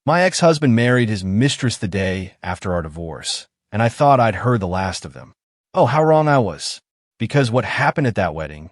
My ex-husband married his mistress the day after our divorce, and I thought I'd heard the last of them. Oh, how wrong I was. Because what happened at that wedding,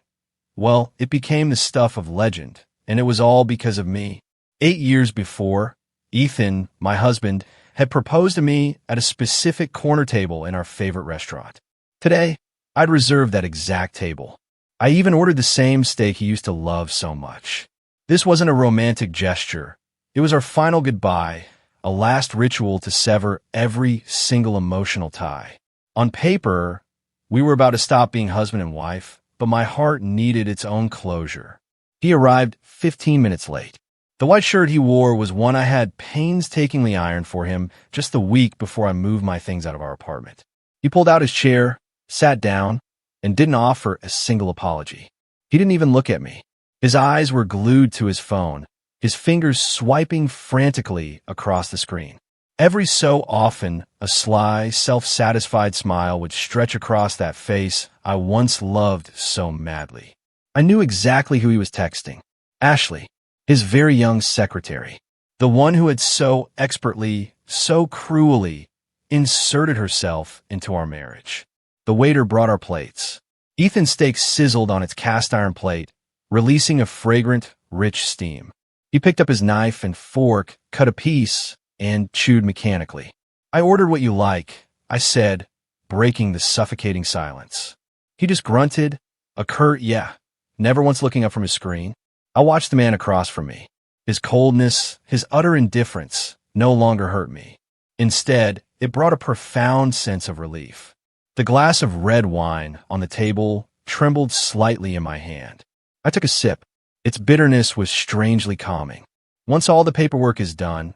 well, it became the stuff of legend, and it was all because of me. 8 years before, Ethan, my husband, had proposed to me at a specific corner table in our favorite restaurant. Today, I'd reserved that exact table. I even ordered the same steak he used to love so much. This wasn't a romantic gesture. It was our final goodbye, a last ritual to sever every single emotional tie. On paper, we were about to stop being husband and wife, but my heart needed its own closure. He arrived 15 minutes late. The white shirt he wore was one I had painstakingly ironed for him just the week before I moved my things out of our apartment. He pulled out his chair, sat down, and didn't offer a single apology. He didn't even look at me. His eyes were glued to his phone, his fingers swiping frantically across the screen. Every so often, a sly, self-satisfied smile would stretch across that face I once loved so madly. I knew exactly who he was texting. Ashley, his very young secretary, the one who had so expertly, so cruelly inserted herself into our marriage. The waiter brought our plates. Ethan's steak sizzled on its cast-iron plate, releasing a fragrant, rich steam. He picked up his knife and fork, cut a piece, and chewed mechanically. "I ordered what you like," I said, breaking the suffocating silence. He just grunted, a curt yeah, never once looking up from his screen. I watched the man across from me. His coldness, his utter indifference, no longer hurt me. Instead, it brought a profound sense of relief. The glass of red wine on the table trembled slightly in my hand. I took a sip. Its bitterness was strangely calming. "Once all the paperwork is done,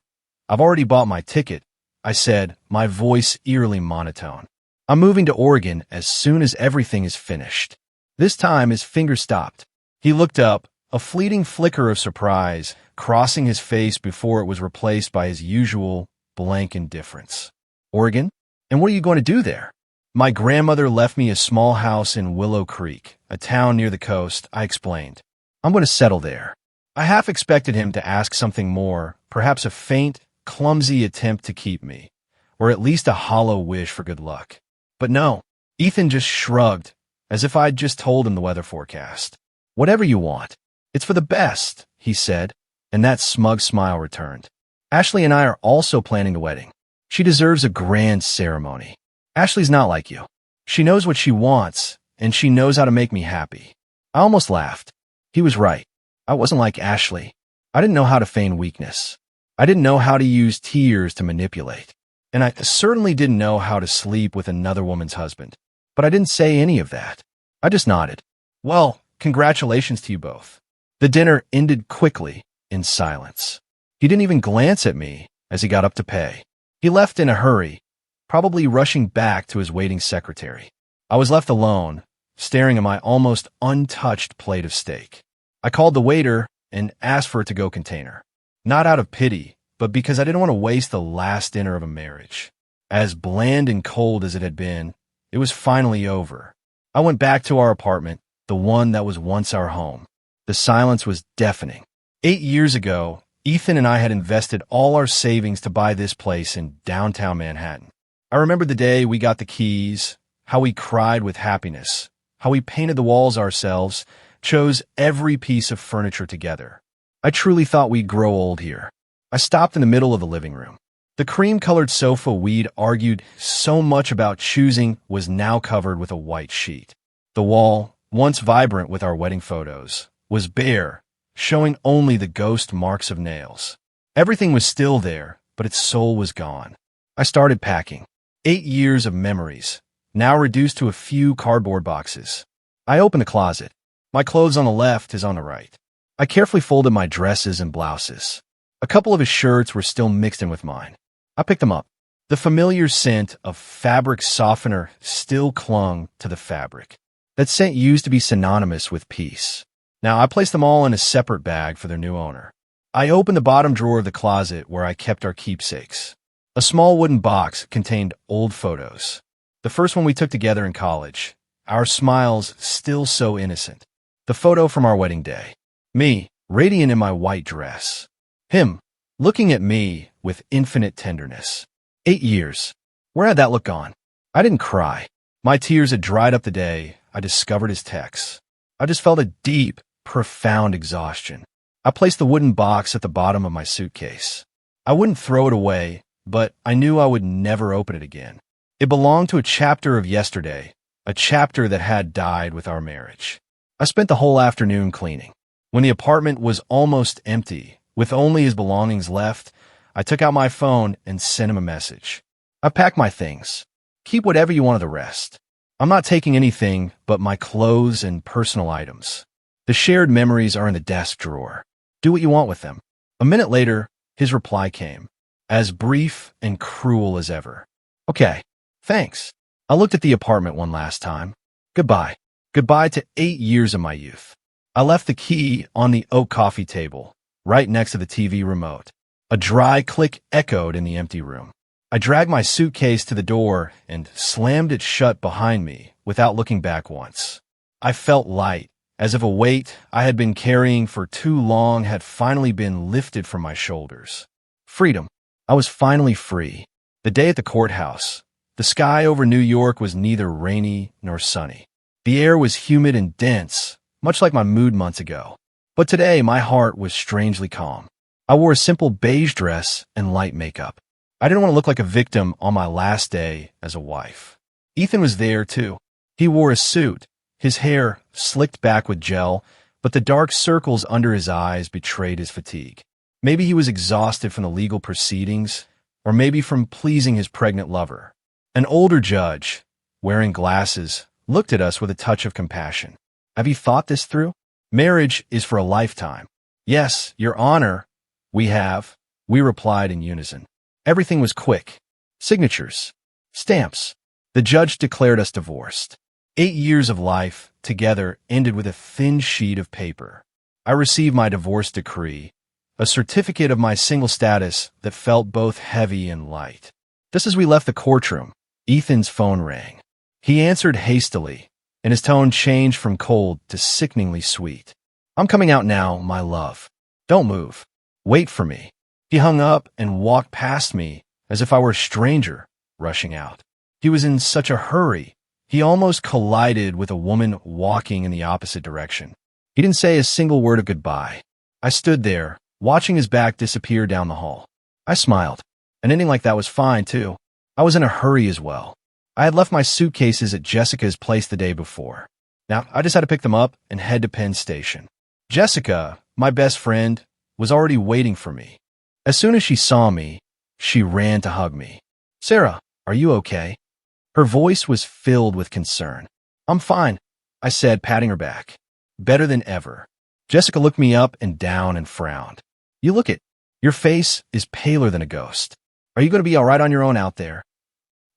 I've already bought my ticket," I said, my voice eerily monotone. "I'm moving to Oregon as soon as everything is finished." This time his finger stopped. He looked up, a fleeting flicker of surprise crossing his face before it was replaced by his usual blank indifference. "Oregon? And what are you going to do there?" "My grandmother left me a small house in Willow Creek, a town near the coast," I explained. "I'm going to settle there." I half expected him to ask something more, perhaps a faint, clumsy attempt to keep me, or at least a hollow wish for good luck. But no, Ethan just shrugged, as if I'd just told him the weather forecast. "Whatever you want. It's for the best," he said, and that smug smile returned. "Ashley and I are also planning the wedding. She deserves a grand ceremony. Ashley's not like you. She knows what she wants, and she knows how to make me happy." I almost laughed. He was right. I wasn't like Ashley. I didn't know how to feign weakness. I didn't know how to use tears to manipulate. And I certainly didn't know how to sleep with another woman's husband. But I didn't say any of that. I just nodded. "Well, congratulations to you both." The dinner ended quickly, in silence. He didn't even glance at me as he got up to pay. He left in a hurry, probably rushing back to his waiting secretary. I was left alone, staring at my almost untouched plate of steak. I called the waiter and asked for a to-go container. Not out of pity, but because I didn't want to waste the last dinner of a marriage. As bland and cold as it had been, it was finally over. I went back to our apartment, the one that was once our home. The silence was deafening. 8 years ago, Ethan and I had invested all our savings to buy this place in downtown Manhattan. I remember the day we got the keys, how we cried with happiness, how we painted the walls ourselves, chose every piece of furniture together. I truly thought we'd grow old here. I stopped in the middle of the living room. The cream-colored sofa we'd argued so much about choosing was now covered with a white sheet. The wall, once vibrant with our wedding photos, was bare, showing only the ghost marks of nails. Everything was still there, but its soul was gone. I started packing. 8 years of memories, now reduced to a few cardboard boxes. I opened the closet. My clothes on the left, his on the right. I carefully folded my dresses and blouses. A couple of his shirts were still mixed in with mine. I picked them up. The familiar scent of fabric softener still clung to the fabric. That scent used to be synonymous with peace. Now I placed them all in a separate bag for their new owner. I opened the bottom drawer of the closet where I kept our keepsakes. A small wooden box contained old photos. The first one we took together in college. Our smiles still so innocent. The photo from our wedding day. Me, radiant in my white dress. Him, looking at me with infinite tenderness. 8 years. Where had that look gone? I didn't cry. My tears had dried up the day I discovered his texts. I just felt a deep, profound exhaustion. I placed the wooden box at the bottom of my suitcase. I wouldn't throw it away, but I knew I would never open it again. It belonged to a chapter of yesterday, a chapter that had died with our marriage. I spent the whole afternoon cleaning. When the apartment was almost empty, with only his belongings left, I took out my phone and sent him a message. I packed my things. Keep whatever you want of the rest. I'm not taking anything but my clothes and personal items. The shared memories are in the desk drawer. Do what you want with them. A minute later, his reply came, as brief and cruel as ever. Okay, thanks. I looked at the apartment one last time. Goodbye. Goodbye to 8 years of my youth. I left the key on the oak coffee table, right next to the TV remote. A dry click echoed in the empty room. I dragged my suitcase to the door and slammed it shut behind me without looking back once. I felt light, as if a weight I had been carrying for too long had finally been lifted from my shoulders. Freedom. I was finally free. The day at the courthouse. The sky over New York was neither rainy nor sunny. The air was humid and dense, much like my mood months ago. But today my heart was strangely calm. I wore a simple beige dress and light makeup. I didn't want to look like a victim on my last day as a wife. Ethan was there, too. He wore a suit, his hair slicked back with gel, but the dark circles under his eyes betrayed his fatigue. Maybe he was exhausted from the legal proceedings, or maybe from pleasing his pregnant lover. An older judge, wearing glasses, looked at us with a touch of compassion. Have you thought this through? Marriage is for a lifetime. Yes, Your Honor, we have, we replied in unison. Everything was quick. Signatures. Stamps. The judge declared us divorced. 8 years of life together ended with a thin sheet of paper. I received my divorce decree, a certificate of my single status that felt both heavy and light. Just as we left the courtroom, Ethan's phone rang. He answered hastily, and his tone changed from cold to sickeningly sweet. I'm coming out now, my love. Don't move. Wait for me. He hung up and walked past me as if I were a stranger, rushing out. He was in such a hurry, he almost collided with a woman walking in the opposite direction. He didn't say a single word of goodbye. I stood there, watching his back disappear down the hall. I smiled. An ending like that was fine, too. I was in a hurry as well. I had left my suitcases at Jessica's place the day before. Now, I just had to pick them up and head to Penn Station. Jessica, my best friend, was already waiting for me. As soon as she saw me, she ran to hug me. Sarah, are you okay? Her voice was filled with concern. I'm fine, I said, patting her back. Better than ever. Jessica looked me up and down and frowned. You look it. Your face is paler than a ghost. Are you going to be all right on your own out there?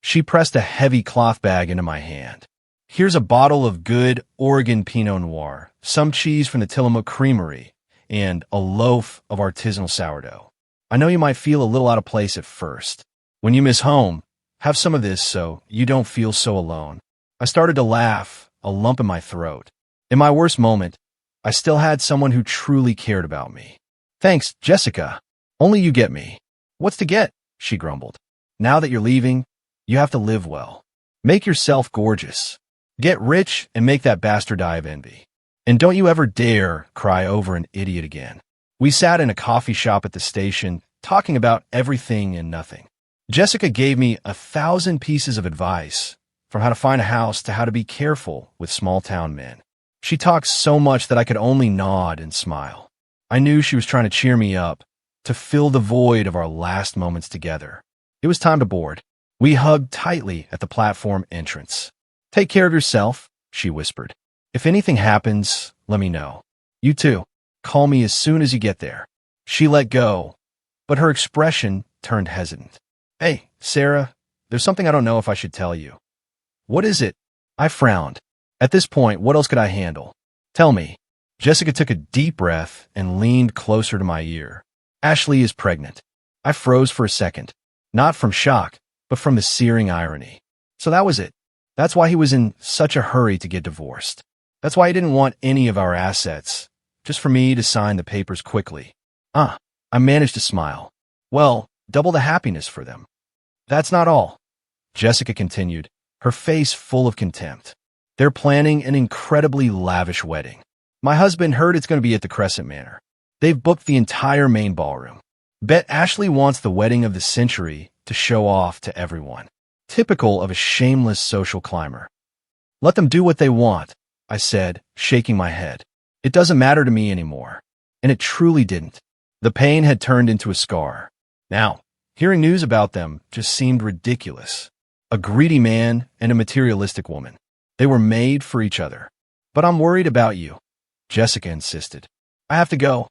She pressed a heavy cloth bag into my hand. Here's a bottle of good Oregon Pinot Noir, some cheese from the Tillamook Creamery, and a loaf of artisanal sourdough. I know you might feel a little out of place at first. When you miss home, have some of this so you don't feel so alone. I started to laugh, a lump in my throat. In my worst moment, I still had someone who truly cared about me. Thanks, Jessica. Only you get me. What's to get? She grumbled. Now that you're leaving, you have to live well. Make yourself gorgeous. Get rich and make that bastard die of envy. And don't you ever dare cry over an idiot again. We sat in a coffee shop at the station, talking about everything and nothing. Jessica gave me 1,000 pieces of advice, from how to find a house to how to be careful with small-town men. She talked so much that I could only nod and smile. I knew she was trying to cheer me up, to fill the void of our last moments together. It was time to board. We hugged tightly at the platform entrance. Take care of yourself, she whispered. If anything happens, let me know. You too. Call me as soon as you get there. She let go, but her expression turned hesitant. Hey, Sarah, there's something I don't know if I should tell you. What is it? I frowned. At this point, what else could I handle? Tell me. Jessica took a deep breath and leaned closer to my ear. Ashley is pregnant. I froze for a second, not from shock, but from the searing irony. So that was it. That's why he was in such a hurry to get divorced. That's why he didn't want any of our assets, just for me to sign the papers quickly. I managed to smile. Well, double the happiness for them. That's not all, Jessica continued, her face full of contempt. They're planning an incredibly lavish wedding. My husband heard it's going to be at the Crescent Manor. They've booked the entire main ballroom. Bet Ashley wants the wedding of the century to show off to everyone. Typical of a shameless social climber. Let them do what they want, I said, shaking my head. It doesn't matter to me anymore. And it truly didn't. The pain had turned into a scar. Now, hearing news about them just seemed ridiculous. A greedy man and a materialistic woman. They were made for each other. But I'm worried about you, Jessica insisted. I have to go.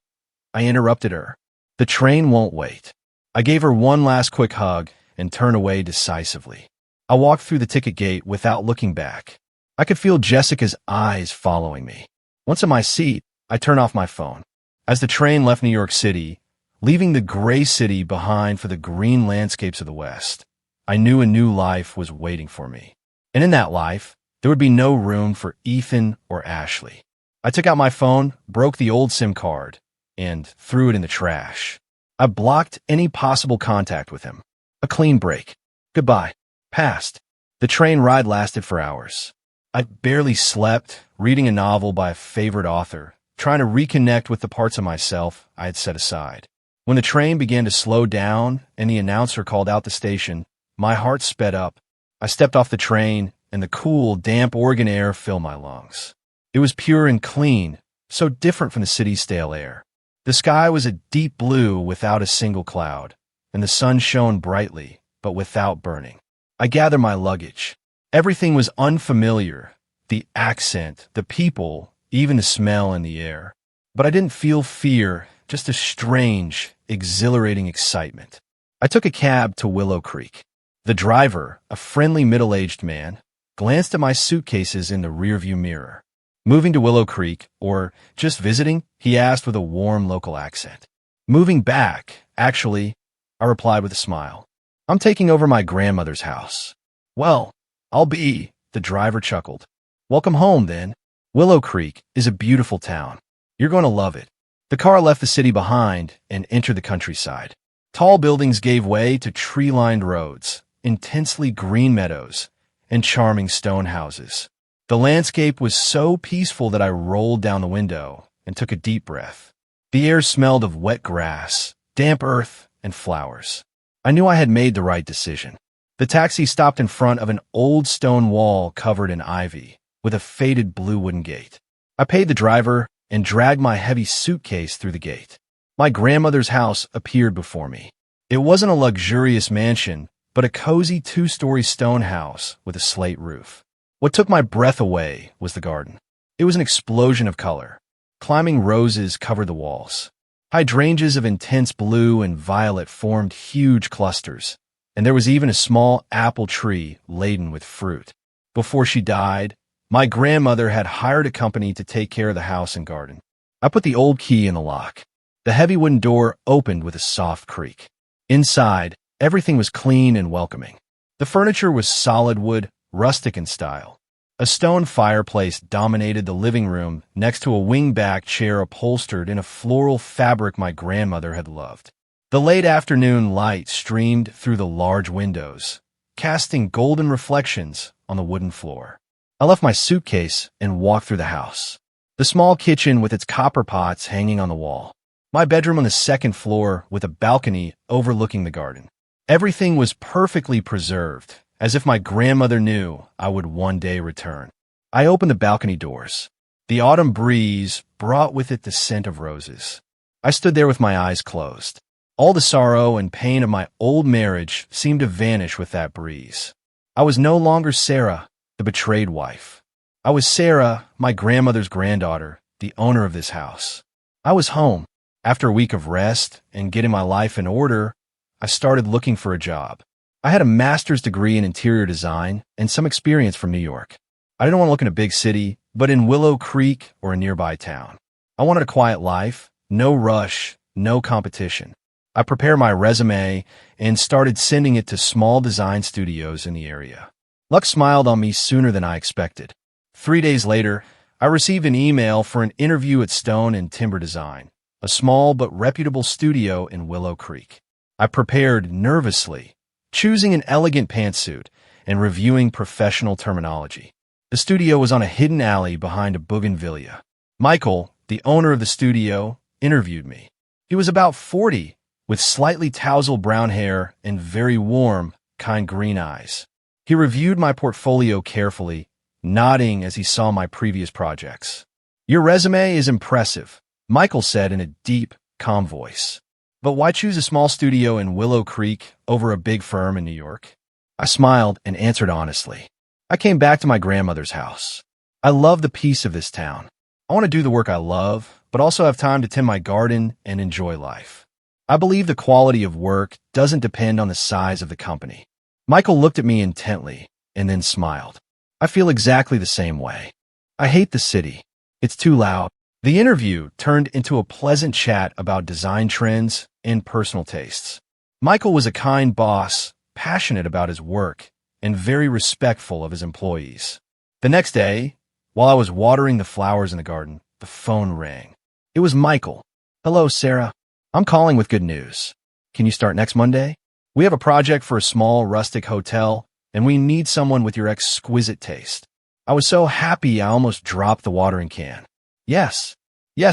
I interrupted her. The train won't wait. I gave her one last quick hug and turned away decisively. I walked through the ticket gate without looking back. I could feel Jessica's eyes following me. Once in my seat, I turned off my phone. As the train left New York City, leaving the gray city behind for the green landscapes of the West, I knew a new life was waiting for me. And in that life, there would be no room for Ethan or Ashley. I took out my phone, broke the old SIM card, and threw it in the trash. I blocked any possible contact with him. A clean break. Goodbye. Passed. The train ride lasted for hours. I barely slept, reading a novel by a favorite author, trying to reconnect with the parts of myself I had set aside. When the train began to slow down and the announcer called out the station, my heart sped up. I stepped off the train, and the cool, damp Oregon air filled my lungs. It was pure and clean, so different from the city's stale air. The sky was a deep blue without a single cloud, and the sun shone brightly, but without burning. I gathered my luggage. Everything was unfamiliar, the accent, the people, even the smell in the air. But I didn't feel fear, just a strange, exhilarating excitement. I took a cab to Willow Creek. The driver, a friendly middle-aged man, glanced at my suitcases in the rearview mirror. Moving to Willow Creek, or just visiting? He asked with a warm local accent. Moving back, actually, I replied with a smile. I'm taking over my grandmother's house. Well, I'll be, the driver chuckled. Welcome home, then. Willow Creek is a beautiful town. You're going to love it. The car left the city behind and entered the countryside. Tall buildings gave way to tree-lined roads, intensely green meadows, and charming stone houses. The landscape was so peaceful that I rolled down the window and took a deep breath. The air smelled of wet grass, damp earth, and flowers. I knew I had made the right decision. The taxi stopped in front of an old stone wall covered in ivy, with a faded blue wooden gate. I paid the driver and dragged my heavy suitcase through the gate. My grandmother's house appeared before me. It wasn't a luxurious mansion, but a cozy two-story stone house with a slate roof. What took my breath away was the garden. It was an explosion of color. Climbing roses covered the walls. Hydrangeas of intense blue and violet formed huge clusters, and there was even a small apple tree laden with fruit. Before she died, my grandmother had hired a company to take care of the house and garden. I put the old key in the lock. The heavy wooden door opened with a soft creak. Inside, everything was clean and welcoming. The furniture was solid wood, rustic in style. A stone fireplace dominated the living room next to a wing-back chair upholstered in a floral fabric my grandmother had loved. The late afternoon light streamed through the large windows, casting golden reflections on the wooden floor. I left my suitcase and walked through the house. The small kitchen with its copper pots hanging on the wall. My bedroom on the second floor with a balcony overlooking the garden. Everything was perfectly preserved, as if my grandmother knew I would one day return. I opened the balcony doors. The autumn breeze brought with it the scent of roses. I stood there with my eyes closed. All the sorrow and pain of my old marriage seemed to vanish with that breeze. I was no longer Sarah, the betrayed wife. I was Sarah, my grandmother's granddaughter, the owner of this house. I was home. After a week of rest and getting my life in order, I started looking for a job. I had a master's degree in interior design and some experience from New York. I didn't want to look in a big city, but in Willow Creek or a nearby town. I wanted a quiet life, no rush, no competition. I prepared my resume and started sending it to small design studios in the area. Luck smiled on me sooner than I expected. 3 days later, I received an email for an interview at Stone and Timber Design, a small but reputable studio in Willow Creek. I prepared nervously, choosing an elegant pantsuit and reviewing professional terminology. The studio was on a hidden alley behind a bougainvillea. Michael, the owner of the studio, interviewed me. He was about 40, with slightly tousled brown hair and very warm, kind green eyes. He reviewed my portfolio carefully, nodding as he saw my previous projects. "Your resume is impressive," Michael said in a deep, calm voice. "But why choose a small studio in Willow Creek over a big firm in New York?" I smiled and answered honestly. "I came back to my grandmother's house. I love the peace of this town. I want to do the work I love, but also have time to tend my garden and enjoy life. I believe the quality of work doesn't depend on the size of the company." Michael looked at me intently and then smiled. "I feel exactly the same way. I hate the city. It's too loud." The interview turned into a pleasant chat about design trends and personal tastes. Michael was a kind boss, passionate about his work, and very respectful of his employees. The next day, while I was watering the flowers in the garden, the phone rang. It was Michael. "Hello, Sarah. I'm calling with good news. Can you start next Monday? We have a project for a small rustic hotel, and we need someone with your exquisite taste." I was so happy I almost dropped the watering can. Yes,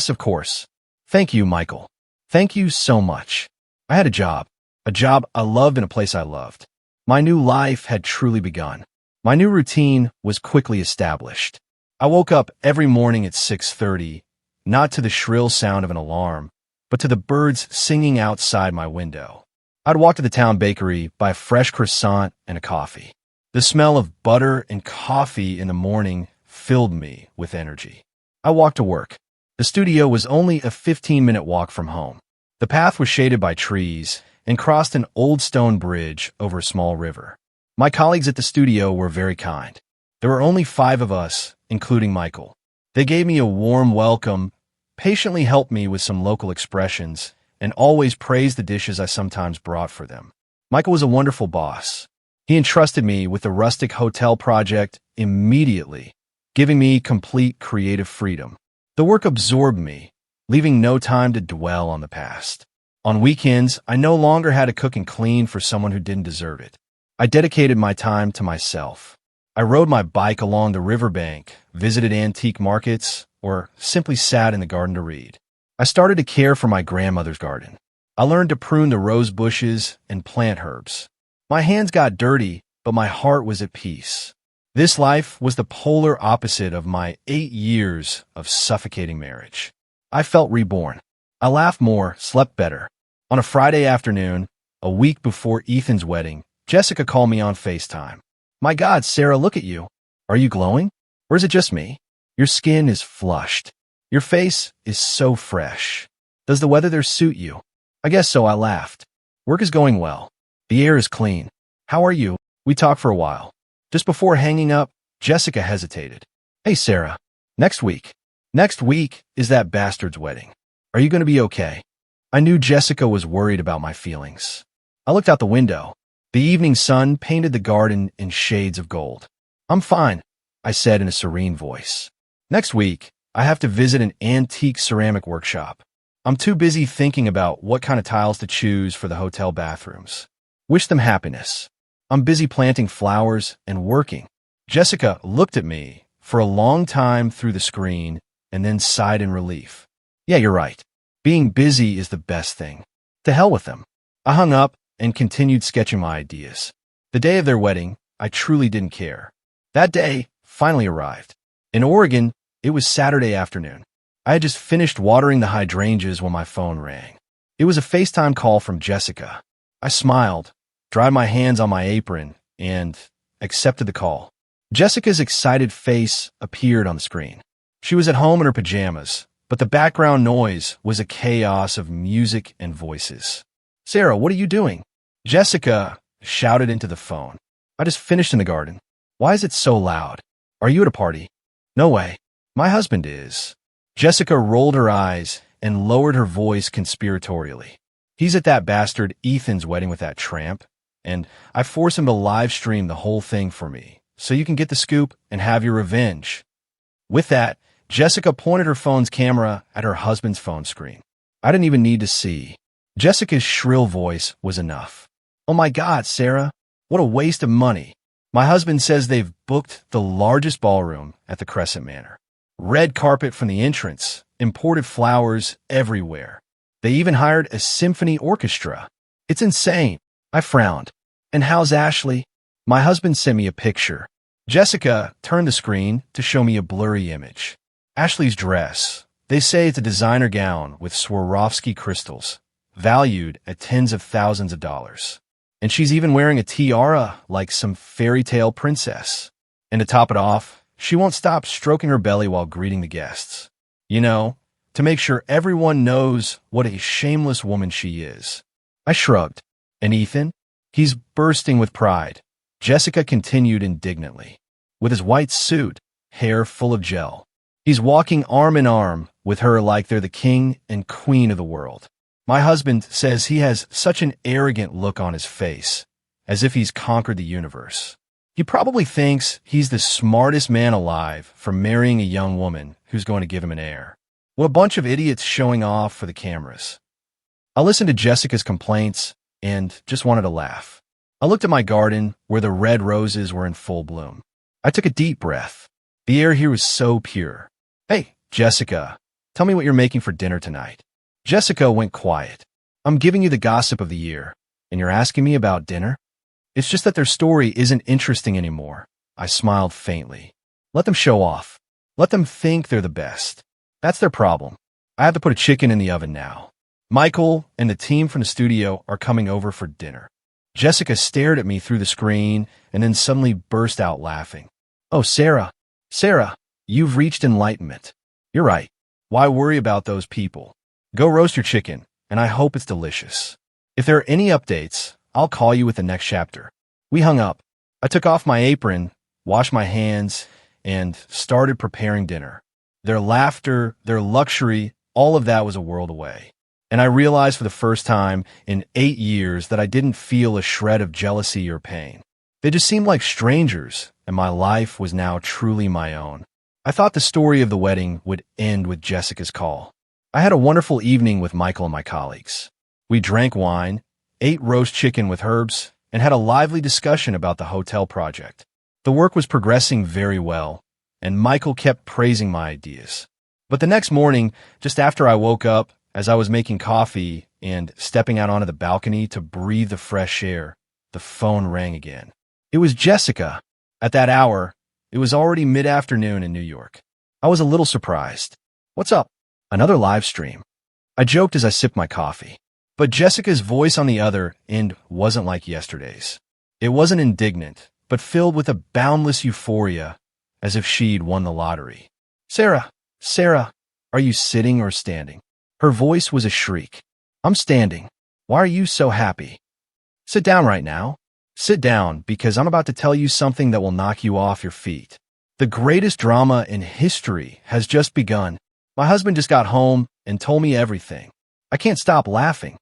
of course. Thank you, Michael. Thank you so much. I had a job I loved in a place I loved. My new life had truly begun. My new routine was quickly established. I woke up every morning at 6:30, not to the shrill sound of an alarm, but to the birds singing outside my window. I'd walk to the town bakery, buy a fresh croissant and a coffee. The smell of butter and coffee in the morning filled me with energy. I walked to work. The studio was only a 15-minute walk from home. The path was shaded by trees and crossed an old stone bridge over a small river. My colleagues at the studio were very kind. There were only 5 of us, including Michael. They gave me a warm welcome, patiently helped me with some local expressions, and always praised the dishes I sometimes brought for them. Michael was a wonderful boss. He entrusted me with the rustic hotel project immediately, giving me complete creative freedom. The work absorbed me, leaving no time to dwell on the past. On weekends, I no longer had to cook and clean for someone who didn't deserve it. I dedicated my time to myself. I rode my bike along the riverbank, visited antique markets, or simply sat in the garden to read. I started to care for my grandmother's garden. I learned to prune the rose bushes and plant herbs. My hands got dirty, but my heart was at peace. This life was the polar opposite of my 8 years of suffocating marriage. I felt reborn. I laughed more, slept better. On a Friday afternoon, a week before Ethan's wedding, Jessica called me on FaceTime. "My God, Sarah, look at you. Are you glowing? Or is it just me? Your skin is flushed. Your face is so fresh. Does the weather there suit you?" "I guess so," I laughed. "Work is going well. The air is clean. How are you?" We talked for a while. Just before hanging up, Jessica hesitated. "Hey, Sarah, next week. Next week is that bastard's wedding. Are you going to be okay?" I knew Jessica was worried about my feelings. I looked out the window. The evening sun painted the garden in shades of gold. "I'm fine," I said in a serene voice. "Next week, I have to visit an antique ceramic workshop. I'm too busy thinking about what kind of tiles to choose for the hotel bathrooms. Wish them happiness. I'm busy planting flowers and working." Jessica looked at me for a long time through the screen and then sighed in relief. "Yeah, you're right. Being busy is the best thing. To hell with them." I hung up and continued sketching my ideas. The day of their wedding, I truly didn't care. That day finally arrived. In Oregon, it was Saturday afternoon. I had just finished watering the hydrangeas when my phone rang. It was a FaceTime call from Jessica. I smiled, dried my hands on my apron, and accepted the call. Jessica's excited face appeared on the screen. She was at home in her pajamas, but the background noise was a chaos of music and voices. "Sarah, what are you doing?" Jessica shouted into the phone. "I just finished in the garden." "Why is it so loud? Are you at a party?" "No way. My husband is." Jessica rolled her eyes and lowered her voice conspiratorially. "He's at that bastard Ethan's wedding with that tramp, and I force him to live stream the whole thing for me, so you can get the scoop and have your revenge." With that, Jessica pointed her phone's camera at her husband's phone screen. I didn't even need to see. Jessica's shrill voice was enough. Oh my God, Sarah, what a waste of money. My husband says they've booked the largest ballroom at the Crescent Manor. Red carpet from the entrance, imported flowers everywhere. They even hired a symphony orchestra. It's insane. I frowned. And how's Ashley? My husband sent me a picture. Jessica turned the screen to show me a blurry image. Ashley's dress. They say it's a designer gown with Swarovski crystals, valued at tens of thousands of dollars. And she's even wearing a tiara like some fairy tale princess. And to top it off, she won't stop stroking her belly while greeting the guests. You know, to make sure everyone knows what a shameless woman she is. I shrugged. And Ethan? He's bursting with pride. Jessica continued indignantly. With his white suit, hair full of gel. He's walking arm in arm with her like they're the king and queen of the world. My husband says he has such an arrogant look on his face, as if he's conquered the universe. He probably thinks he's the smartest man alive for marrying a young woman who's going to give him an heir. What a bunch of idiots showing off for the cameras. I listened to Jessica's complaints and just wanted to laugh. I looked at my garden where the red roses were in full bloom. I took a deep breath. The air here was so pure. Hey, Jessica, tell me what you're making for dinner tonight. Jessica went quiet. I'm giving you the gossip of the year, and you're asking me about dinner? It's just that their story isn't interesting anymore. I smiled faintly. Let them show off. Let them think they're the best. That's their problem. I have to put a chicken in the oven now. Michael and the team from the studio are coming over for dinner. Jessica stared at me through the screen and then suddenly burst out laughing. Oh, Sarah, you've reached enlightenment. You're right. Why worry about those people? Go roast your chicken, and I hope it's delicious. If there are any updates, I'll call you with the next chapter. We hung up. I took off my apron, washed my hands, and started preparing dinner. Their laughter, their luxury, all of that was a world away. And I realized for the first time in 8 years that I didn't feel a shred of jealousy or pain. They just seemed like strangers, and my life was now truly my own. I thought the story of the wedding would end with Jessica's call. I had a wonderful evening with Michael and my colleagues. We drank wine, ate roast chicken with herbs, and had a lively discussion about the hotel project. The work was progressing very well, and Michael kept praising my ideas. But the next morning, just after I woke up, as I was making coffee and stepping out onto the balcony to breathe the fresh air, the phone rang again. It was Jessica. At that hour, it was already mid-afternoon in New York. I was a little surprised. What's up? Another live stream. I joked as I sipped my coffee. But Jessica's voice on the other end wasn't like yesterday's. It wasn't indignant, but filled with a boundless euphoria, as if she'd won the lottery. Sarah, are you sitting or standing? Her voice was a shriek. I'm standing. Why are you so happy? Sit down right now. Sit down, because I'm about to tell you something that will knock you off your feet. The greatest drama in history has just begun. My husband just got home and told me everything. I can't stop laughing.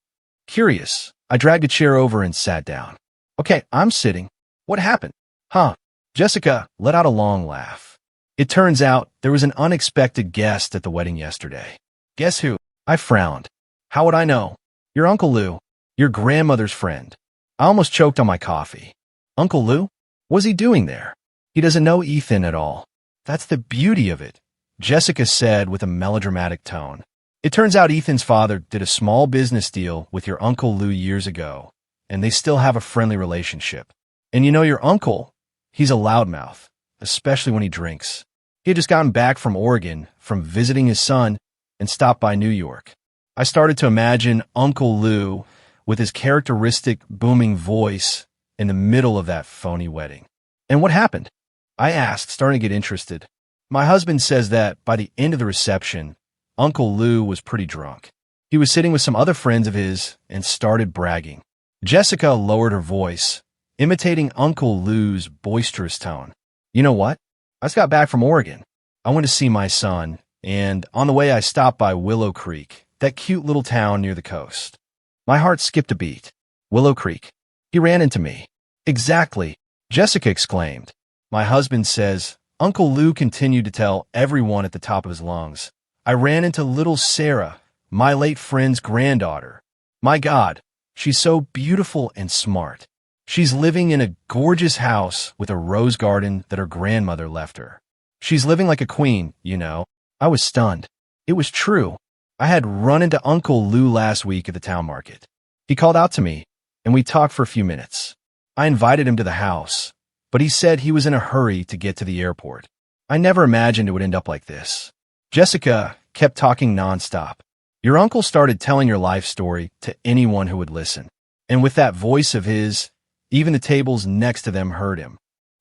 Curious, I dragged a chair over and sat down. Okay, I'm sitting. What happened? Huh? Jessica let out a long laugh. It turns out there was an unexpected guest at the wedding yesterday. Guess who? I frowned. How would I know? Your Uncle Lou, your grandmother's friend. I almost choked on my coffee. Uncle Lou? What's he doing there? He doesn't know Ethan at all. That's the beauty of it, Jessica said with a melodramatic tone. It turns out Ethan's father did a small business deal with your Uncle Lou years ago, and they still have a friendly relationship. And you know your uncle, he's a loudmouth, especially when he drinks. He had just gotten back from Oregon from visiting his son and stopped by New York. I started to imagine Uncle Lou with his characteristic booming voice in the middle of that phony wedding. And what happened? I asked, starting to get interested. My husband says that by the end of the reception, Uncle Lou was pretty drunk. He was sitting with some other friends of his and started bragging. Jessica lowered her voice, imitating Uncle Lou's boisterous tone. You know what? I just got back from Oregon. I went to see my son, and on the way I stopped by Willow Creek, that cute little town near the coast. My heart skipped a beat. Willow Creek. He ran into me. Exactly, Jessica exclaimed. My husband says, Uncle Lou continued to tell everyone at the top of his lungs. I ran into little Sarah, my late friend's granddaughter. My God, she's so beautiful and smart. She's living in a gorgeous house with a rose garden that her grandmother left her. She's living like a queen, you know. I was stunned. It was true. I had run into Uncle Lou last week at the town market. He called out to me, and we talked for a few minutes. I invited him to the house, but he said he was in a hurry to get to the airport. I never imagined it would end up like this. Jessica kept talking nonstop. Your uncle started telling your life story to anyone who would listen. And with that voice of his, even the tables next to them heard him.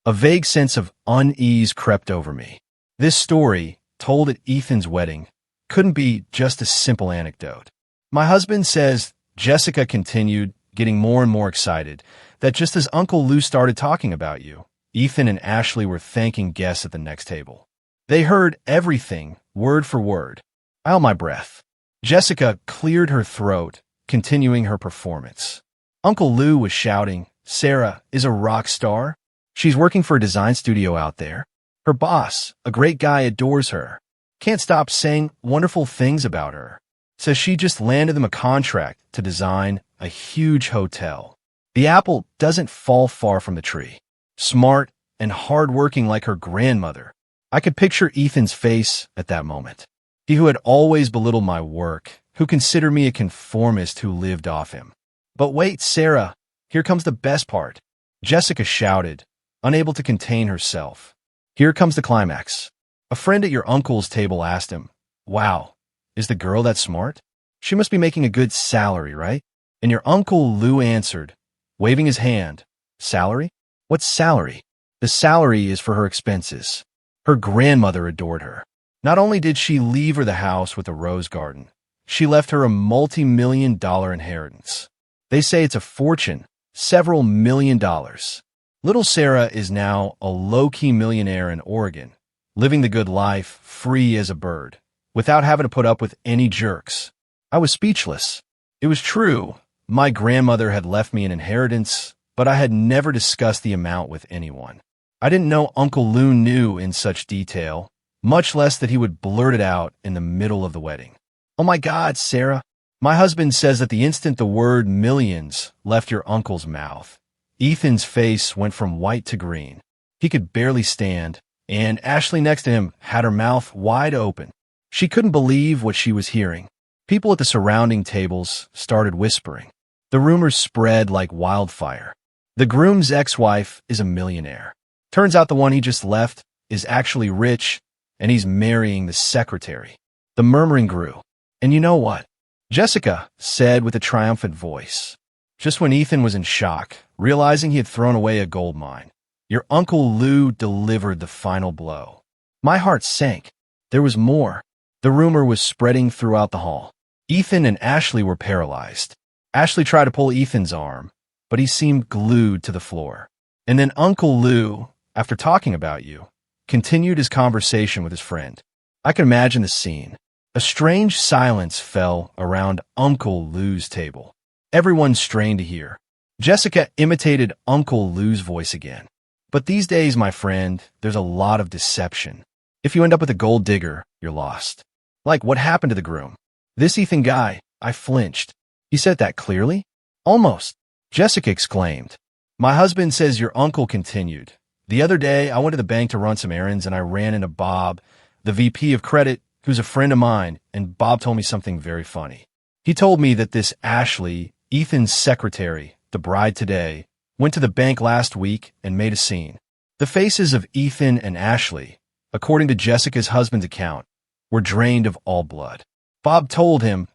A vague sense of unease crept over me. This story, told at Ethan's wedding, couldn't be just a simple anecdote. My husband says, Jessica continued, getting more and more excited, that just as Uncle Lou started talking about you, Ethan and Ashley were thanking guests at the next table. They heard everything, word for word. I held my breath. Jessica cleared her throat, continuing her performance. Uncle Lou was shouting, Sarah is a rock star. She's working for a design studio out there. Her boss, a great guy, adores her. Can't stop saying wonderful things about her. Says she just landed them a contract to design a huge hotel. The apple doesn't fall far from the tree. Smart and hardworking like her grandmother. I could picture Ethan's face at that moment. He who had always belittled my work, who considered me a conformist who lived off him. But wait, Sarah, here comes the best part. Jessica shouted, unable to contain herself. Here comes the climax. A friend at your uncle's table asked him, Wow, is the girl that smart? She must be making a good salary, right? And your Uncle Lou answered, waving his hand, Salary? What's salary? The salary is for her expenses. Her grandmother adored her. Not only did she leave her the house with a rose garden, she left her a multi-million-dollar inheritance. They say it's a fortune, several $1 million. Little Sarah is now a low-key millionaire in Oregon, living the good life, free as a bird, without having to put up with any jerks. I was speechless. It was true. My grandmother had left me an inheritance, but I had never discussed the amount with anyone. I didn't know Uncle Lou knew in such detail, much less that he would blurt it out in the middle of the wedding. Oh my God, Sarah. My husband says that the instant the word millions left your uncle's mouth, Ethan's face went from white to green. He could barely stand, and Ashley next to him had her mouth wide open. She couldn't believe what she was hearing. People at the surrounding tables started whispering. The rumors spread like wildfire. The groom's ex-wife is a millionaire. Turns out the one he just left is actually rich, and he's marrying the secretary. The murmuring grew. And you know what? Jessica said with a triumphant voice. Just when Ethan was in shock, realizing he had thrown away a gold mine, your Uncle Lou delivered the final blow. My heart sank. There was more. The rumor was spreading throughout the hall. Ethan and Ashley were paralyzed. Ashley tried to pull Ethan's arm, but he seemed glued to the floor. And then Uncle Lou, after talking about you, continued his conversation with his friend. I could imagine the scene. A strange silence fell around Uncle Lou's table. Everyone strained to hear. Jessica imitated Uncle Lou's voice again. But these days, my friend, there's a lot of deception. If you end up with a gold digger, you're lost. Like what happened to the groom? This Ethan guy, I flinched. He said that clearly? Almost. Jessica exclaimed. My husband says your uncle continued. The other day, I went to the bank to run some errands and I ran into Bob, the VP of credit, who's a friend of mine, and Bob told me something very funny. He told me that this Ashley, Ethan's secretary, the bride today, went to the bank last week and made a scene. The faces of Ethan and Ashley, according to Jessica's husband's account, were drained of all blood. Bob told him,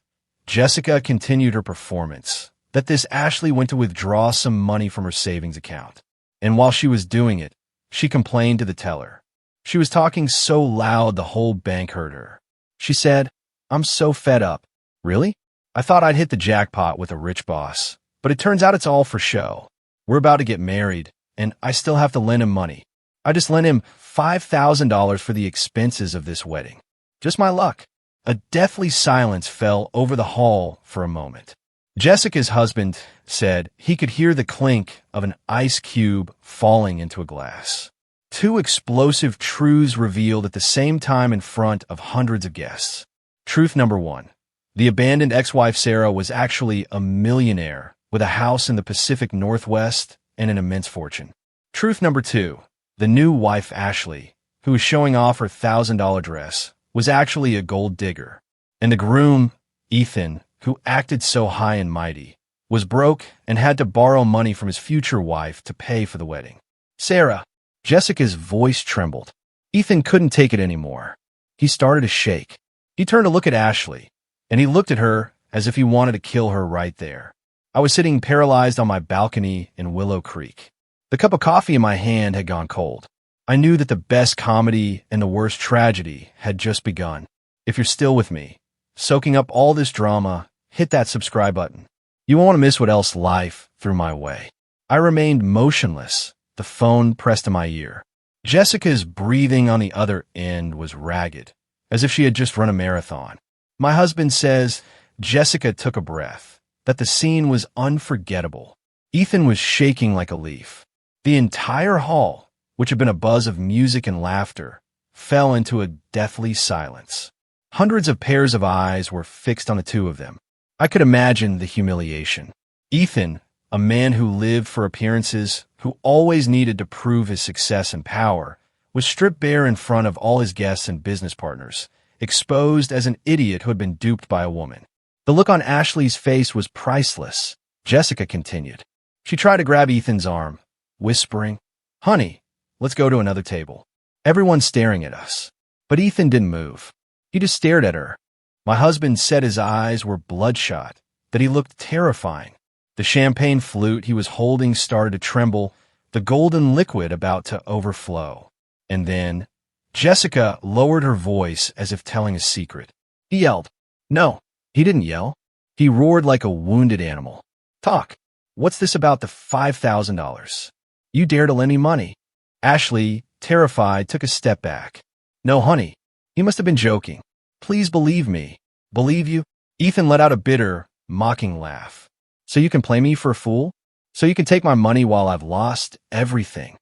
Jessica continued her performance, that this Ashley went to withdraw some money from her savings account. And while she was doing it, she complained to the teller. She was talking so loud the whole bank heard her. She said, I'm so fed up. Really? I thought I'd hit the jackpot with a rich boss, but it turns out it's all for show. We're about to get married, and I still have to lend him money. I just lent him $5,000 for the expenses of this wedding. Just my luck. A deathly silence fell over the hall for a moment. Jessica's husband said he could hear the clink of an ice cube falling into a glass. Two explosive truths revealed at the same time in front of hundreds of guests. Truth number one. The abandoned ex-wife Sarah was actually a millionaire with a house in the Pacific Northwest and an immense fortune. Truth number 2. The new wife Ashley, who was showing off her $1,000 dress, was actually a gold digger. And the groom, Ethan, who acted so high and mighty, was broke and had to borrow money from his future wife to pay for the wedding. Sarah. Jessica's voice trembled. Ethan couldn't take it anymore. He started to shake. He turned to look at Ashley, and he looked at her as if he wanted to kill her right there. I was sitting paralyzed on my balcony in Willow Creek. The cup of coffee in my hand had gone cold. I knew that the best comedy and the worst tragedy had just begun. If you're still with me, soaking up all this drama, hit that subscribe button. You won't want to miss what else life threw my way. I remained motionless, the phone pressed to my ear. Jessica's breathing on the other end was ragged, as if she had just run a marathon. My husband says Jessica took a breath, that the scene was unforgettable. Ethan was shaking like a leaf. The entire hall, which had been a buzz of music and laughter, fell into a deathly silence. Hundreds of pairs of eyes were fixed on the two of them. I could imagine the humiliation. Ethan, a man who lived for appearances, who always needed to prove his success and power, was stripped bare in front of all his guests and business partners, exposed as an idiot who had been duped by a woman. The look on Ashley's face was priceless. Jessica continued. She tried to grab Ethan's arm, whispering, "Honey, let's go to another table. Everyone's staring at us." But Ethan didn't move. He just stared at her. My husband said his eyes were bloodshot, that he looked terrifying. The champagne flute he was holding started to tremble, the golden liquid about to overflow. And then, Jessica lowered her voice as if telling a secret. He yelled. No, he didn't yell. He roared like a wounded animal. Talk. What's this about the $5,000? You dare to lend me money? Ashley, terrified, took a step back. No, honey. He must have been joking. Please believe me. Believe you? Ethan let out a bitter, mocking laugh. So you can play me for a fool? So you can take my money while I've lost everything?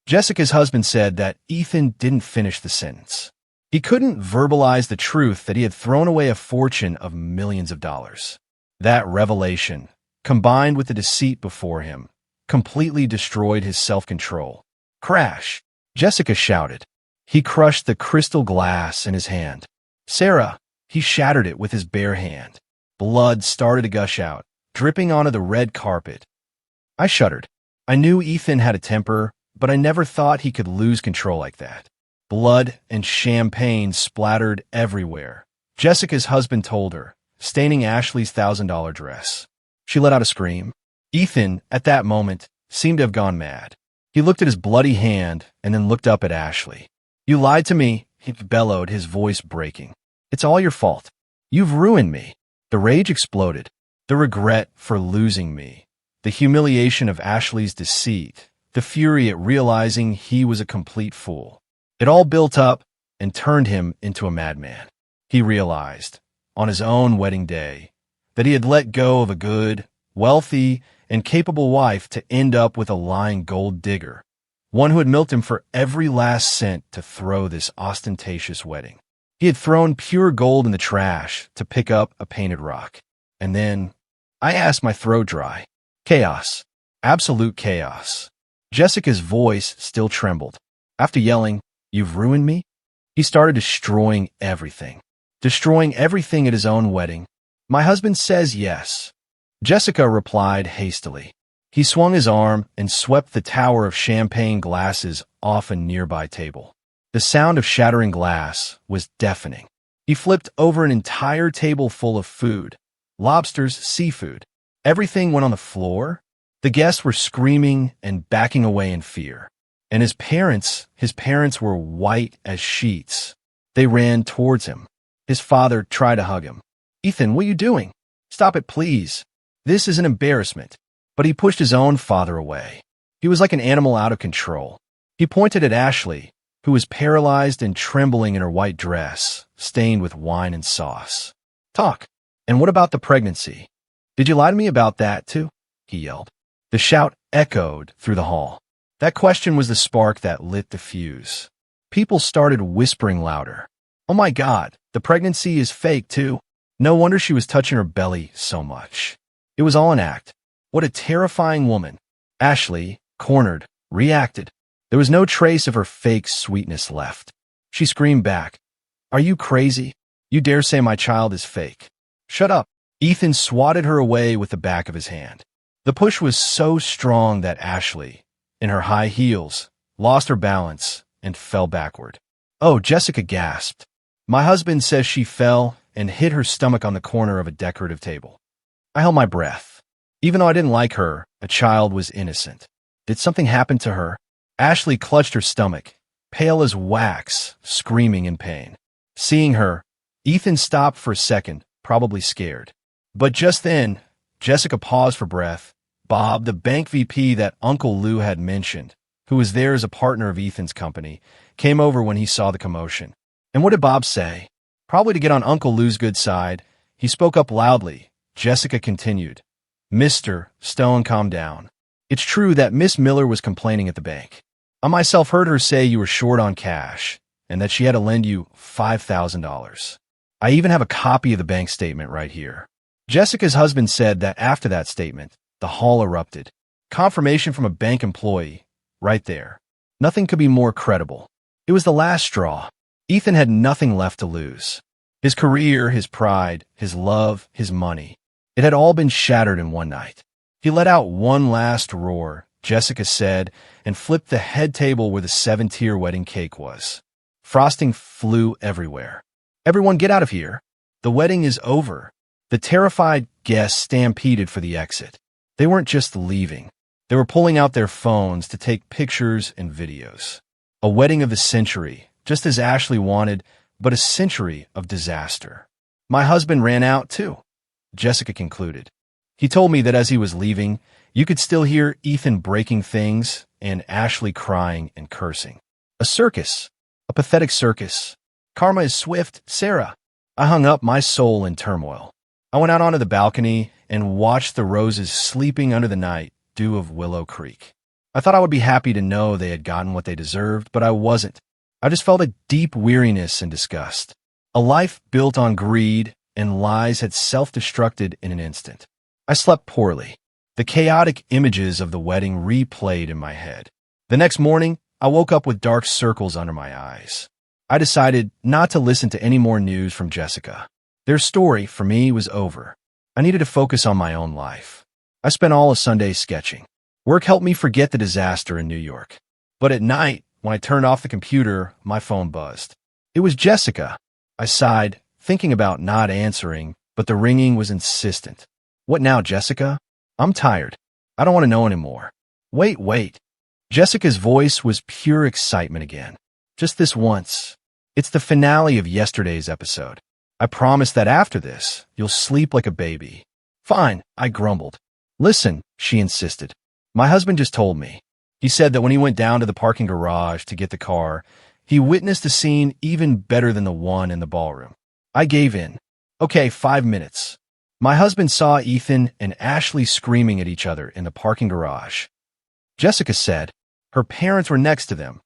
Jessica's husband said that Ethan didn't finish the sentence. He couldn't verbalize the truth that he had thrown away a fortune of millions of dollars. That revelation, combined with the deceit before him, completely destroyed his self-control. Crash! Jessica shouted. He crushed the crystal glass in his hand. Sarah! He shattered it with his bare hand. Blood started to gush out, dripping onto the red carpet. I shuddered. I knew Ethan had a temper, but I never thought he could lose control like that. Blood and champagne splattered everywhere. Jessica's husband told her, staining Ashley's $1,000 dress. She let out a scream. Ethan, at that moment, seemed to have gone mad. He looked at his bloody hand and then looked up at Ashley. You lied to me, he bellowed, his voice breaking. It's all your fault. You've ruined me. The rage exploded. The regret for losing me. The humiliation of Ashley's deceit. The fury at realizing he was a complete fool. It all built up and turned him into a madman. He realized, on his own wedding day, that he had let go of a good, wealthy, and capable wife to end up with a lying gold digger, one who had milked him for every last cent to throw this ostentatious wedding. He had thrown pure gold in the trash to pick up a painted rock. And then, I asked my throat dry. Chaos. Absolute chaos. Jessica's voice still trembled. After yelling, "You've ruined me," he started destroying everything. Destroying everything at his own wedding. My husband says yes. Jessica replied hastily. He swung his arm and swept the tower of champagne glasses off a nearby table. The sound of shattering glass was deafening. He flipped over an entire table full of food. Lobsters, seafood. Everything went on the floor. The guests were screaming and backing away in fear. And his parents were white as sheets. They ran towards him. His father tried to hug him. Ethan, what are you doing? Stop it, please. This is an embarrassment. But he pushed his own father away. He was like an animal out of control. He pointed at Ashley, who was paralyzed and trembling in her white dress, stained with wine and sauce. Talk. And what about the pregnancy? Did you lie to me about that, too? He yelled. The shout echoed through the hall. That question was the spark that lit the fuse. People started whispering louder. Oh my God, the pregnancy is fake, too. No wonder she was touching her belly so much. It was all an act. What a terrifying woman. Ashley, cornered, reacted. There was no trace of her fake sweetness left. She screamed back, "Are you crazy? You dare say my child is fake? Shut up." Ethan swatted her away with the back of his hand. The push was so strong that Ashley, in her high heels, lost her balance and fell backward. "Oh," Jessica gasped. "My husband says she fell and hit her stomach on the corner of a decorative table." I held my breath. Even though I didn't like her, a child was innocent. Did something happen to her? Ashley clutched her stomach, pale as wax, screaming in pain. Seeing her, Ethan stopped for a second, probably scared. But just then, Jessica paused for breath. Bob, the bank VP that Uncle Lou had mentioned, who was there as a partner of Ethan's company, came over when he saw the commotion. And what did Bob say? Probably to get on Uncle Lou's good side. He spoke up loudly. Jessica continued, "Mr. Stone, calm down. It's true that Miss Miller was complaining at the bank. I myself heard her say you were short on cash and that she had to lend you $5,000. I even have a copy of the bank statement right here." Jessica's husband said that after that statement, the hall erupted. Confirmation from a bank employee, right there. Nothing could be more credible. It was the last straw. Ethan had nothing left to lose. His career, his pride, his love, his money. It had all been shattered in one night. He let out one last roar, Jessica said, and flipped the head table where the 7-tier wedding cake was. Frosting flew everywhere. "Everyone get out of here. The wedding is over." The terrified guests stampeded for the exit. They weren't just leaving. They were pulling out their phones to take pictures and videos. A wedding of the century, just as Ashley wanted, but a century of disaster. "My husband ran out too," Jessica concluded. "He told me that as he was leaving, you could still hear Ethan breaking things and Ashley crying and cursing. A circus. A pathetic circus. Karma is swift, Sarah." I hung up, my soul in turmoil. I went out onto the balcony and watched the roses sleeping under the night dew of Willow Creek. I thought I would be happy to know they had gotten what they deserved, but I wasn't. I just felt a deep weariness and disgust. A life built on greed and lies had self-destructed in an instant. I slept poorly. The chaotic images of the wedding replayed in my head. The next morning, I woke up with dark circles under my eyes. I decided not to listen to any more news from Jessica. Their story, for me, was over. I needed to focus on my own life. I spent all of Sunday sketching. Work helped me forget the disaster in New York. But at night, when I turned off the computer, my phone buzzed. It was Jessica. I sighed, thinking about not answering, but the ringing was insistent. "What now, Jessica? I'm tired. I don't want to know anymore." Wait. Jessica's voice was pure excitement again. "Just this once. It's the finale of yesterday's episode. I promise that after this, you'll sleep like a baby." "Fine," I grumbled. "Listen," she insisted. "My husband just told me. He said that when he went down to the parking garage to get the car, he witnessed a scene even better than the one in the ballroom." I gave in. "Okay, 5 minutes." My husband saw Ethan and Ashley screaming at each other in the parking garage. Jessica said her parents were next to them,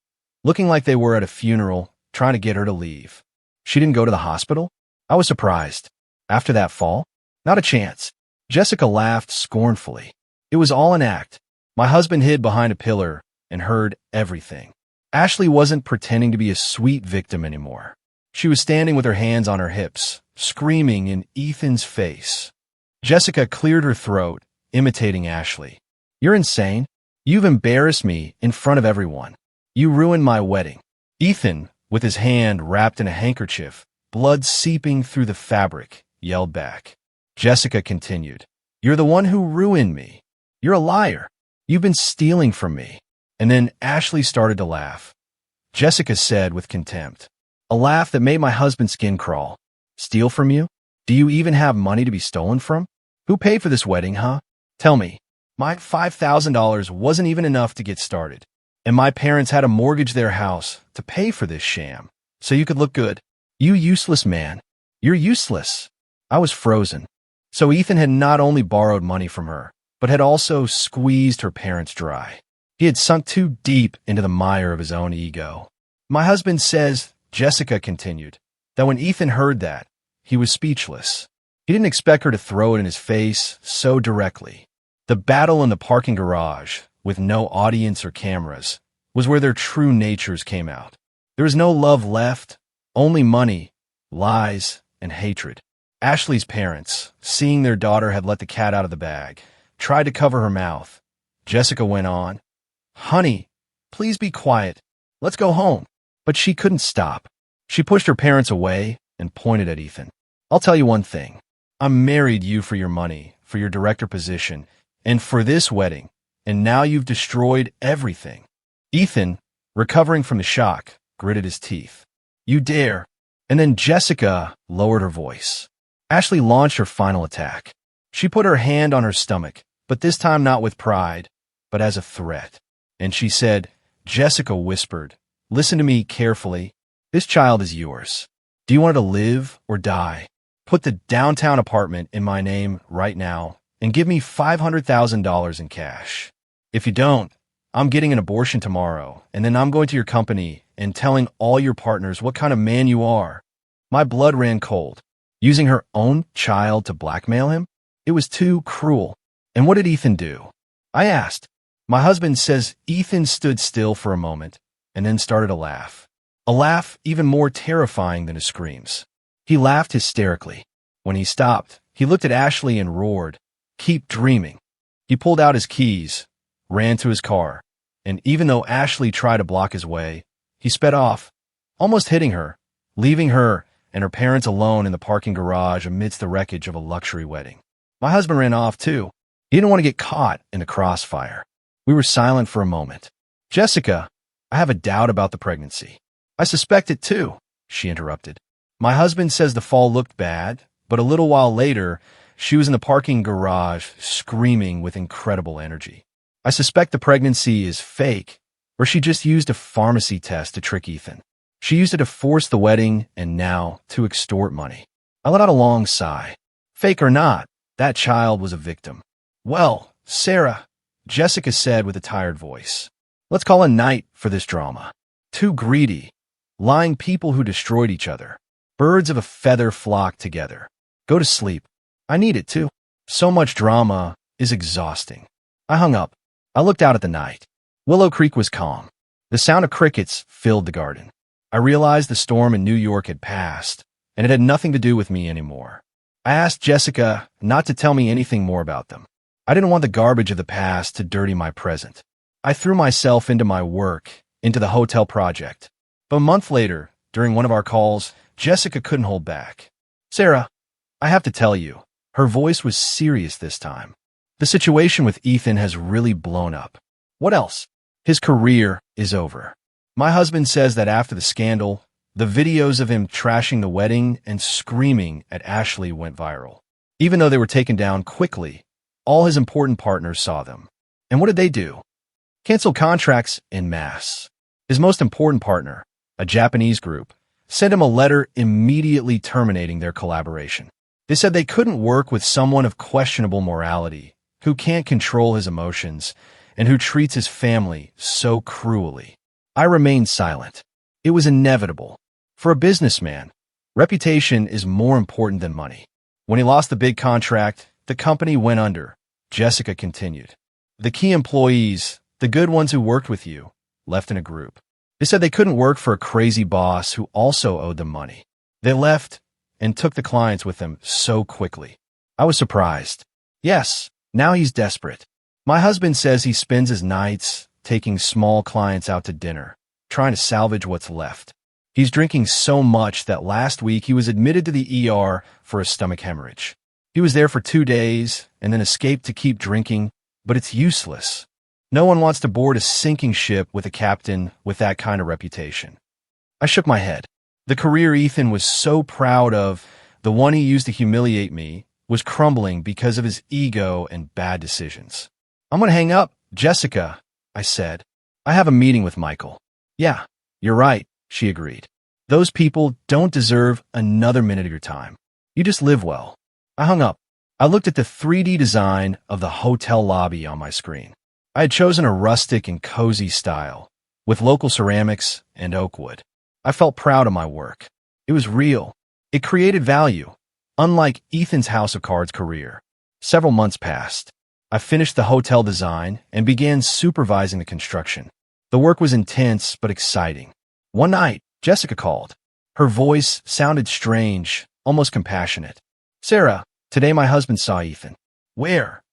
looking like they were at a funeral, trying to get her to leave. She didn't go to the hospital? I was surprised. After that fall? Not a chance. Jessica laughed scornfully. It was all an act. My husband hid behind a pillar and heard everything. Ashley wasn't pretending to be a sweet victim anymore. She was standing with her hands on her hips, screaming in Ethan's face. Jessica cleared her throat, imitating Ashley. "You're insane. You've embarrassed me in front of everyone. You ruined my wedding." Ethan, with his hand wrapped in a handkerchief, blood seeping through the fabric, yelled back. Jessica continued, "You're the one who ruined me. You're a liar. You've been stealing from me." And then Ashley started to laugh. Jessica said with contempt, a laugh that made my husband's skin crawl. "Steal from you? Do you even have money to be stolen from? Who paid for this wedding, huh? Tell me. My $5,000 wasn't even enough to get started. And my parents had to mortgage their house to pay for this sham, so you could look good. You useless man. You're useless." I was frozen. So Ethan had not only borrowed money from her, but had also squeezed her parents dry. He had sunk too deep into the mire of his own ego. "My husband says," Jessica continued, "that when Ethan heard that, he was speechless. He didn't expect her to throw it in his face so directly. The battle in the parking garage, with no audience or cameras, was where their true natures came out. There was no love left, only money, lies, and hatred. Ashley's parents, seeing their daughter had let the cat out of the bag, tried to cover her mouth. Jessica went on, "Honey, please be quiet. Let's go home." But she couldn't stop. She pushed her parents away and pointed at Ethan. "I'll tell you one thing. I married you for your money, for your director position, and for this wedding, and now you've destroyed everything." Ethan, recovering from the shock, gritted his teeth. "You dare." And then Jessica lowered her voice. Ashley launched her final attack. She put her hand on her stomach, but this time not with pride, but as a threat. And she said, Jessica whispered, "Listen to me carefully. This child is yours. Do you want her to live or die? Put the downtown apartment in my name right now and give me $500,000 in cash. If you don't, I'm getting an abortion tomorrow, and then I'm going to your company and telling all your partners what kind of man you are." My blood ran cold. Using her own child to blackmail him? It was too cruel. And what did Ethan do? I asked. My husband says Ethan stood still for a moment and then started to laugh. A laugh even more terrifying than his screams. He laughed hysterically. When he stopped, he looked at Ashley and roared, "Keep dreaming." He pulled out his keys, ran to his car, and even though Ashley tried to block his way, he sped off, almost hitting her, leaving her and her parents alone in the parking garage amidst the wreckage of a luxury wedding. My husband ran off too. He didn't want to get caught in the crossfire. We were silent for a moment. "Jessica, I have a doubt about the pregnancy." "I suspect it too," she interrupted. "My husband says the fall looked bad, but a little while later, she was in the parking garage screaming with incredible energy. I suspect the pregnancy is fake, or she just used a pharmacy test to trick Ethan. She used it to force the wedding and now to extort money." I let out a long sigh. Fake or not, that child was a victim. "Well, Sarah," Jessica said with a tired voice, "let's call a night for this drama. Two greedy, lying people who destroyed each other. Birds of a feather flock together. Go to sleep. I need it too. So much drama is exhausting." I hung up. I looked out at the night. Willow Creek was calm. The sound of crickets filled the garden. I realized the storm in New York had passed, and it had nothing to do with me anymore. I asked Jessica not to tell me anything more about them. I didn't want the garbage of the past to dirty my present. I threw myself into my work, into the hotel project. But a month later, during one of our calls, Jessica couldn't hold back. "Sarah, I have to tell you." Her voice was serious this time. "The situation with Ethan has really blown up." "What else?" "His career is over. My husband says that after the scandal, the videos of him trashing the wedding and screaming at Ashley went viral. Even though they were taken down quickly, all his important partners saw them. And what did they do? Cancel contracts en masse. His most important partner, a Japanese group, sent him a letter immediately terminating their collaboration. They said they couldn't work with someone of questionable morality, who can't control his emotions, and who treats his family so cruelly. I remained silent. It was inevitable. For a businessman, reputation is more important than money. When he lost the big contract, the company went under. Jessica continued. The key employees, the good ones who worked with you, left in a group. They said they couldn't work for a crazy boss who also owed them money. They left and took the clients with them so quickly. I was surprised. Yes, now he's desperate. My husband says he spends his nights taking small clients out to dinner, trying to salvage what's left. He's drinking so much that last week he was admitted to the ER for a stomach hemorrhage. He was there for 2 days and then escaped to keep drinking, but it's useless. No one wants to board a sinking ship with a captain with that kind of reputation. I shook my head. The career Ethan was so proud of, the one he used to humiliate me, was crumbling because of his ego and bad decisions. "I'm going to hang up, Jessica," I said. "I have a meeting with Michael." "Yeah, you're right," she agreed. "Those people don't deserve another minute of your time. You just live well." I hung up. I looked at the 3D design of the hotel lobby on my screen. I had chosen a rustic and cozy style, with local ceramics and oak wood. I felt proud of my work. It was real. It created value. Unlike Ethan's House of Cards career, several months passed. I finished the hotel design and began supervising the construction. The work was intense but exciting. One night, Jessica called. Her voice sounded strange, almost compassionate. "Sarah, today my husband saw Ethan." "Where?"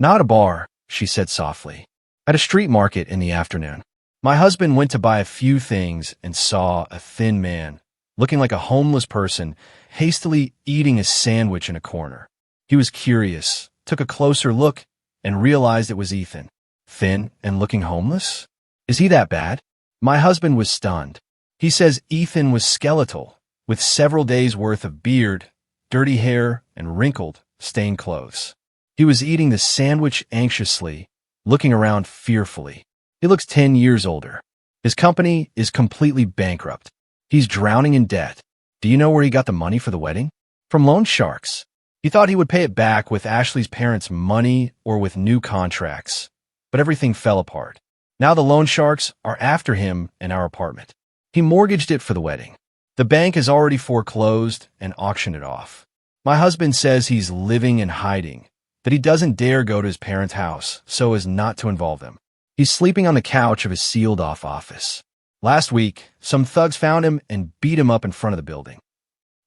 "Not a bar," she said softly. "At a street market in the afternoon. My husband went to buy a few things and saw a thin man, looking like a homeless person, hastily eating a sandwich in a corner. He was curious, took a closer look, and realized it was Ethan. Thin and looking homeless? Is he that bad?" My husband was stunned. He says Ethan was skeletal, with several days' worth of beard, dirty hair, and wrinkled, stained clothes. He was eating the sandwich anxiously, looking around fearfully. He looks 10 years older. His company is completely bankrupt. He's drowning in debt. Do you know where he got the money for the wedding? From loan sharks. He thought he would pay it back with Ashley's parents' money or with new contracts. But everything fell apart. Now the loan sharks are after him and our apartment. He mortgaged it for the wedding. The bank has already foreclosed and auctioned it off. My husband says he's living in hiding, that he doesn't dare go to his parents' house so as not to involve them. He's sleeping on the couch of his sealed-off office. Last week, some thugs found him and beat him up in front of the building.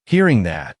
Hearing that,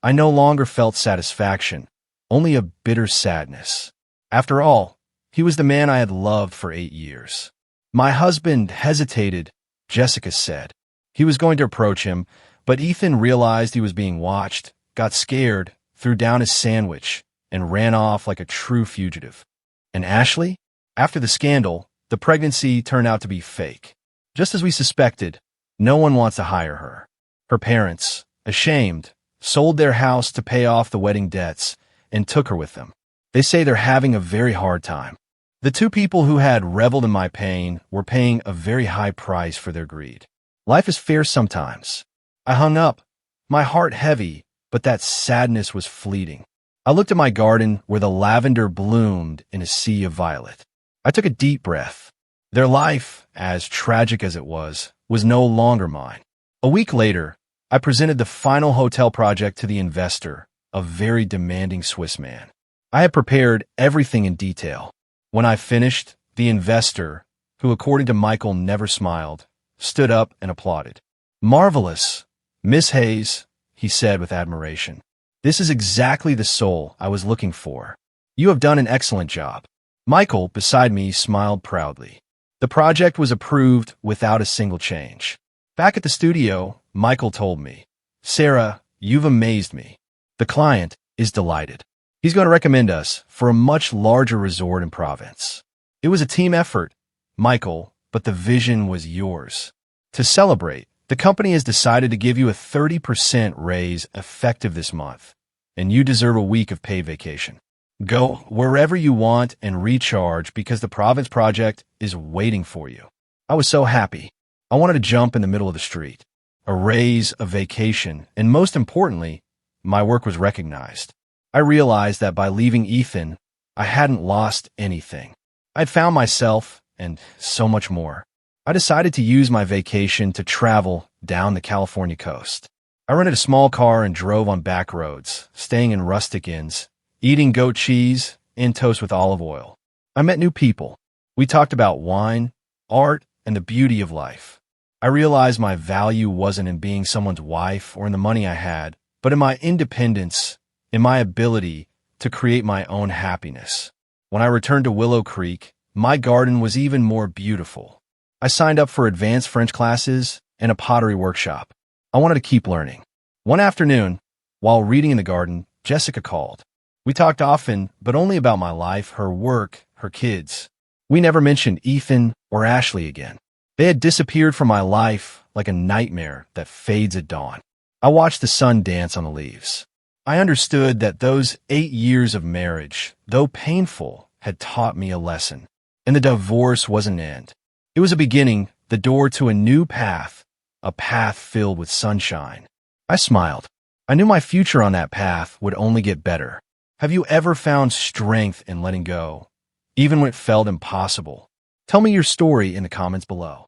I no longer felt satisfaction, only a bitter sadness. After all, he was the man I had loved for 8 years. My husband hesitated, Jessica said. He was going to approach him, but Ethan realized he was being watched, got scared, threw down his sandwich, and ran off like a true fugitive. And Ashley? After the scandal, the pregnancy turned out to be fake. Just as we suspected, no one wants to hire her. Her parents, ashamed, sold their house to pay off the wedding debts and took her with them. They say they're having a very hard time. The two people who had reveled in my pain were paying a very high price for their greed. Life is fair sometimes. I hung up, my heart heavy, but that sadness was fleeting. I looked at my garden where the lavender bloomed in a sea of violet. I took a deep breath. Their life, as tragic as it was no longer mine. A week later, I presented the final hotel project to the investor, a very demanding Swiss man. I had prepared everything in detail. When I finished, the investor, who according to Michael never smiled, stood up and applauded. "Marvelous, Miss Hayes," he said with admiration. "This is exactly the soul I was looking for. You have done an excellent job." Michael, beside me, smiled proudly. The project was approved without a single change. Back at the studio, Michael told me, "Sarah, you've amazed me. The client is delighted. He's going to recommend us for a much larger resort in Provence." It was a team effort, Michael, but the vision was yours. To celebrate, the company has decided to give you a 30% raise effective this month, and you deserve a week of paid vacation. Go wherever you want and recharge because the Provence project is waiting for you. I was so happy. I wanted to jump in the middle of the street. A raise, a vacation, and most importantly, my work was recognized. I realized that by leaving Ethan, I hadn't lost anything. I'd found myself and so much more. I decided to use my vacation to travel down the California coast. I rented a small car and drove on back roads, staying in rustic inns, eating goat cheese and toast with olive oil. I met new people. We talked about wine, art, and the beauty of life. I realized my value wasn't in being someone's wife or in the money I had, but in my independence, in my ability to create my own happiness. When I returned to Willow Creek, my garden was even more beautiful. I signed up for advanced French classes and a pottery workshop. I wanted to keep learning. One afternoon, while reading in the garden, Jessica called. We talked often, but only about my life, her work, her kids. We never mentioned Ethan or Ashley again. They had disappeared from my life like a nightmare that fades at dawn. I watched the sun dance on the leaves. I understood that those 8 years of marriage, though painful, had taught me a lesson. And the divorce was an end. It was a beginning, the door to a new path, a path filled with sunshine. I smiled. I knew my future on that path would only get better. Have you ever found strength in letting go, even when it felt impossible? Tell me your story in the comments below.